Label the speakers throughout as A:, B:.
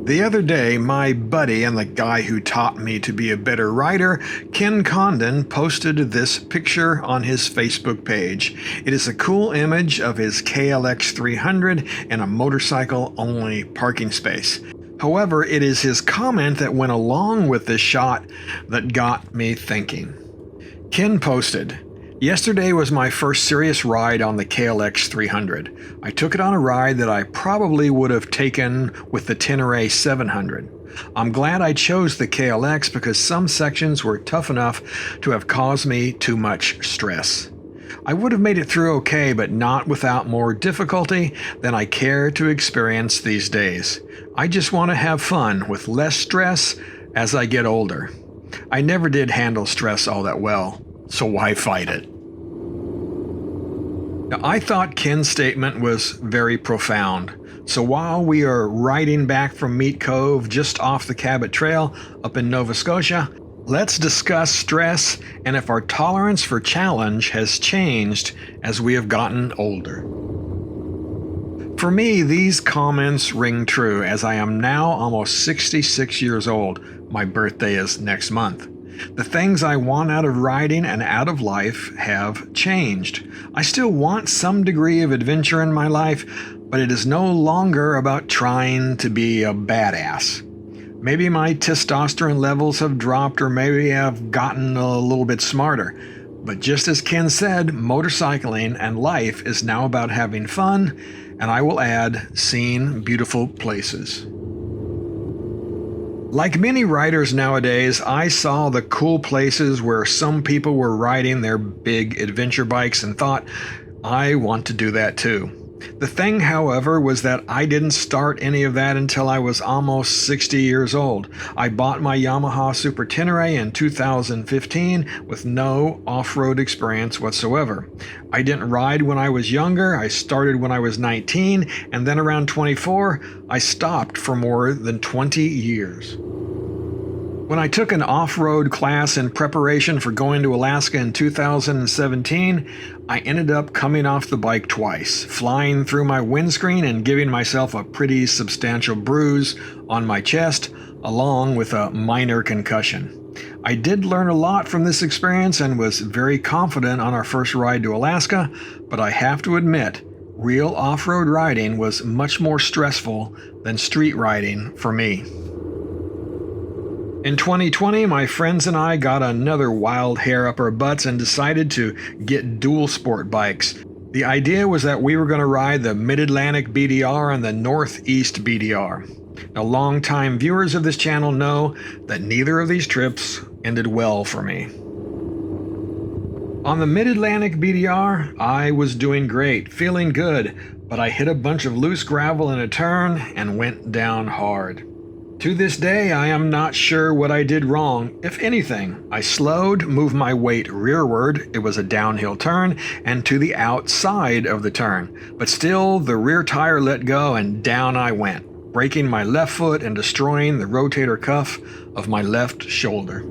A: The other day, my buddy and the guy who taught me to be a better writer, Ken Condon, posted this picture on his Facebook page. It is a cool image of his KLX 300 in a motorcycle-only parking space. However, it is his comment that went along with this shot that got me thinking. Ken posted, "Yesterday was my first serious ride on the KLX 300. I took it on a ride that I probably would have taken with the Tenere 700. I'm glad I chose the KLX because some sections were tough enough to have caused me too much stress. I would have made it through okay, but not without more difficulty than I care to experience these days. I just want to have fun with less stress as I get older. I never did handle stress all that well, so why fight it?" Now, I thought Ken's statement was very profound. So while we are riding back from Meat Cove just off the Cabot Trail up in Nova Scotia, let's discuss stress and if our tolerance for challenge has changed as we have gotten older. For me, these comments ring true as I am now almost 66 years old. My birthday is next month. The things I want out of riding and out of life have changed. I still want some degree of adventure in my life, but it is no longer about trying to be a badass. Maybe my testosterone levels have dropped, or maybe I've gotten a little bit smarter. But just as Ken said, motorcycling and life is now about having fun, and I will add, seeing beautiful places. Like many riders nowadays, I saw the cool places where some people were riding their big adventure bikes and thought, I want to do that too. The thing, however, was that I didn't start any of that until I was almost 60 years old. I bought my Yamaha Super Tenere in 2015 with no off-road experience whatsoever. I didn't ride when I was younger. I started when I was 19, and then around 24, I stopped for more than 20 years. When I took an off-road class in preparation for going to Alaska in 2017, I ended up coming off the bike twice, flying through my windscreen and giving myself a pretty substantial bruise on my chest, along with a minor concussion. I did learn a lot from this experience and was very confident on our first ride to Alaska, but I have to admit, real off-road riding was much more stressful than street riding for me. In 2020, my friends and I got another wild hair up our butts and decided to get dual sport bikes. The idea was that we were going to ride the Mid-Atlantic BDR and the Northeast BDR. Now, longtime viewers of this channel know that neither of these trips ended well for me. On the Mid-Atlantic BDR, I was doing great, feeling good, but I hit a bunch of loose gravel in a turn and went down hard. To this day, I am not sure what I did wrong. If anything, I slowed, moved my weight rearward, it was a downhill turn, and to the outside of the turn. But still, the rear tire let go and down I went, breaking my left foot and destroying the rotator cuff of my left shoulder.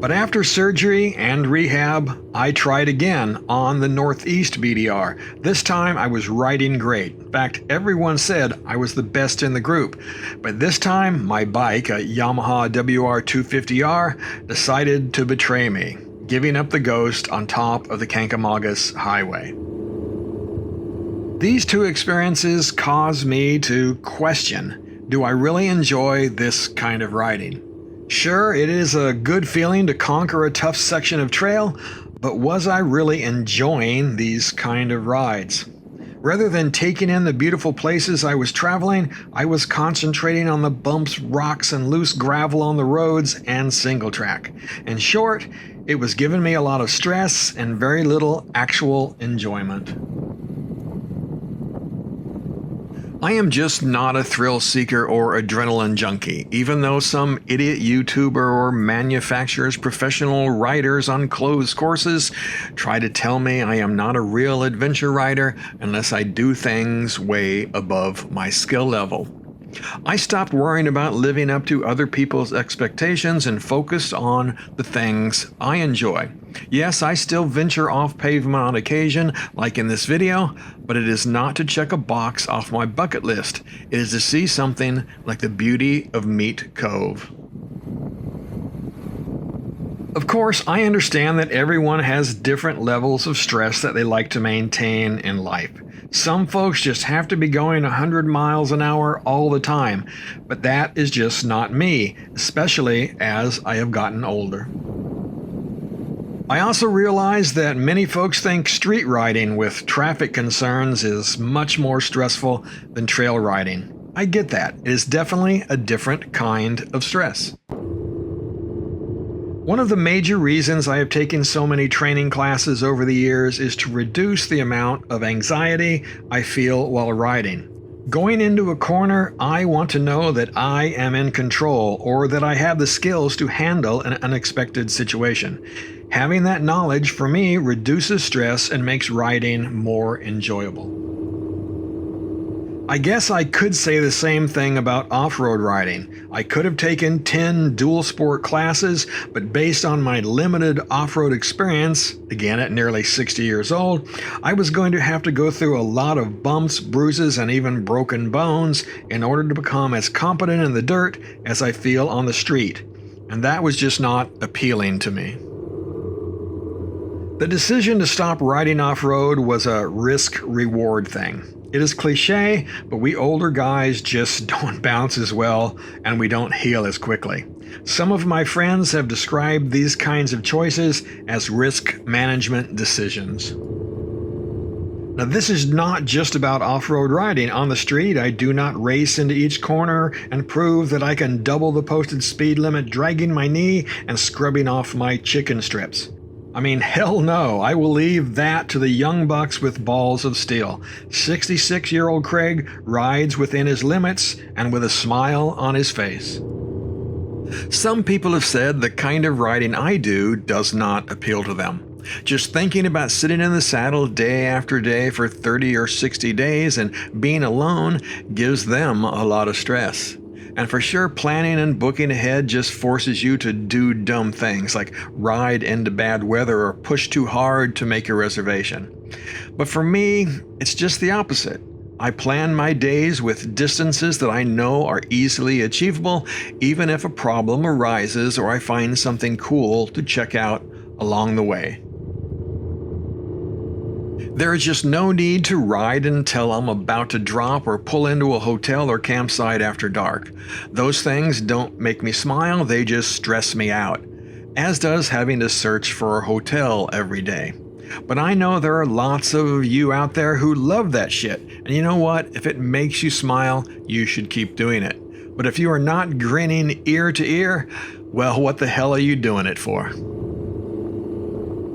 A: But after surgery and rehab, I tried again on the Northeast BDR. This time I was riding great. In fact, everyone said I was the best in the group. But this time, my bike, a Yamaha WR250R, decided to betray me, giving up the ghost on top of the Kancamagus Highway. These two experiences caused me to question, do I really enjoy this kind of riding? Sure, it is a good feeling to conquer a tough section of trail, but was I really enjoying these kind of rides? Rather than taking in the beautiful places I was traveling, I was concentrating on the bumps, rocks, and loose gravel on the roads and single track. In short, it was giving me a lot of stress and very little actual enjoyment. I am just not a thrill seeker or adrenaline junkie, even though some idiot YouTuber or manufacturer's professional riders on closed courses try to tell me I am not a real adventure rider unless I do things way above my skill level. I stopped worrying about living up to other people's expectations and focused on the things I enjoy. Yes, I still venture off pavement on occasion, like in this video, but it is not to check a box off my bucket list. It is to see something like the beauty of Meat Cove. Of course, I understand that everyone has different levels of stress that they like to maintain in life. Some folks just have to be going 100 miles an hour all the time, but that is just not me, especially as I have gotten older. I also realize that many folks think street riding with traffic concerns is much more stressful than trail riding. I get that. It is definitely a different kind of stress. One of the major reasons I have taken so many training classes over the years is to reduce the amount of anxiety I feel while riding. Going into a corner, I want to know that I am in control or that I have the skills to handle an unexpected situation. Having that knowledge for me reduces stress and makes riding more enjoyable. I guess I could say the same thing about off-road riding. I could have taken 10 dual sport classes, but based on my limited off-road experience, again at nearly 60 years old, I was going to have to go through a lot of bumps, bruises, and even broken bones in order to become as competent in the dirt as I feel on the street. And that was just not appealing to me. The decision to stop riding off-road was a risk-reward thing. It is cliche, but we older guys just don't bounce as well and we don't heal as quickly. Some of my friends have described these kinds of choices as risk management decisions. Now, this is not just about off-road riding. On the street, I do not race into each corner and prove that I can double the posted speed limit, dragging my knee and scrubbing off my chicken strips. I mean, hell no, I will leave that to the young bucks with balls of steel. 66-year-old Craig rides within his limits and with a smile on his face. Some people have said the kind of riding I do does not appeal to them. Just thinking about sitting in the saddle day after day for 30 or 60 days and being alone gives them a lot of stress. And for sure, planning and booking ahead just forces you to do dumb things like ride into bad weather or push too hard to make a reservation. But for me, it's just the opposite. I plan my days with distances that I know are easily achievable, even if a problem arises or I find something cool to check out along the way. There is just no need to ride until I'm about to drop or pull into a hotel or campsite after dark. Those things don't make me smile, they just stress me out. As does having to search for a hotel every day. But I know there are lots of you out there who love that shit. And you know what? If it makes you smile, you should keep doing it. But if you are not grinning ear to ear, well, what the hell are you doing it for?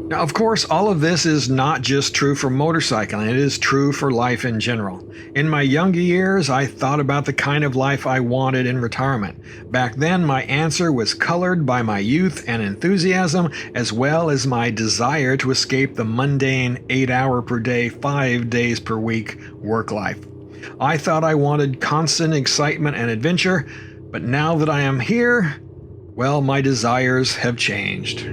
A: Now, of course, all of this is not just true for motorcycling, it is true for life in general. In my younger years, I thought about the kind of life I wanted in retirement. Back then, my answer was colored by my youth and enthusiasm, as well as my desire to escape the mundane 8-hour per day, 5 days per week work life. I thought I wanted constant excitement and adventure, but now that I am here, well, my desires have changed.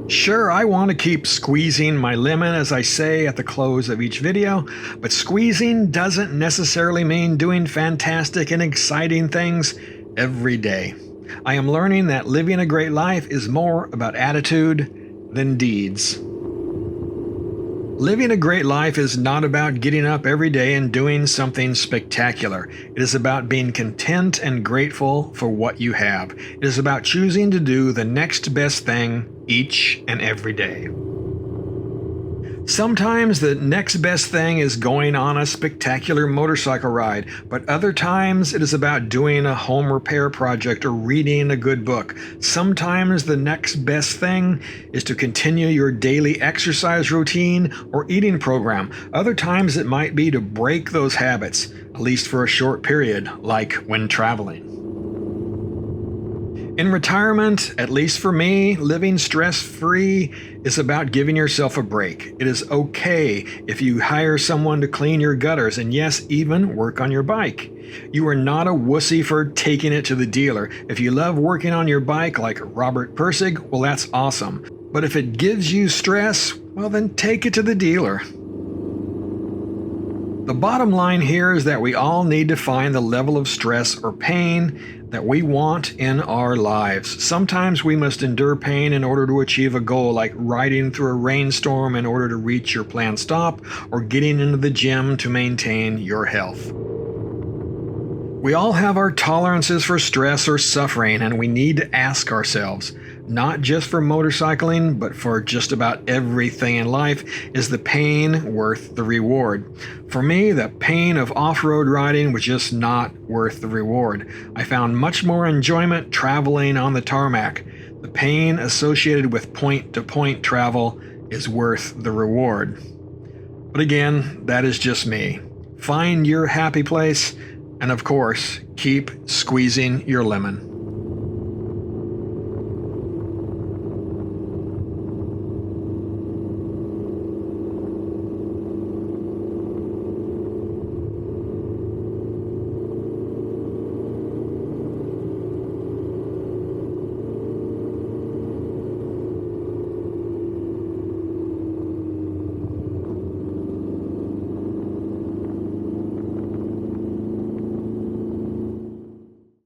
A: Sure, I want to keep squeezing my lemon, as I say at the close of each video, but squeezing doesn't necessarily mean doing fantastic and exciting things every day. I am learning that living a great life is more about attitude than deeds. Living a great life is not about getting up every day and doing something spectacular. It is about being content and grateful for what you have. It is about choosing to do the next best thing each and every day. Sometimes the next best thing is going on a spectacular motorcycle ride, but other times it is about doing a home repair project or reading a good book. Sometimes the next best thing is to continue your daily exercise routine or eating program. Other times it might be to break those habits, at least for a short period, like when traveling. In retirement, at least for me, living stress-free is about giving yourself a break. It is okay if you hire someone to clean your gutters and yes, even work on your bike. You are not a wussy for taking it to the dealer. If you love working on your bike like Robert Persig, well, that's awesome. But if it gives you stress, well, then take it to the dealer. The bottom line here is that we all need to find the level of stress or pain that we want in our lives. Sometimes we must endure pain in order to achieve a goal, like riding through a rainstorm in order to reach your planned stop, or getting into the gym to maintain your health. We all have our tolerances for stress or suffering, and we need to ask ourselves, not just for motorcycling, but for just about everything in life, is the pain worth the reward? For me, the pain of off-road riding was just not worth the reward. I found much more enjoyment traveling on the tarmac. The pain associated with point-to-point travel is worth the reward. But again, that is just me. Find your happy place, and of course, keep squeezing your lemon.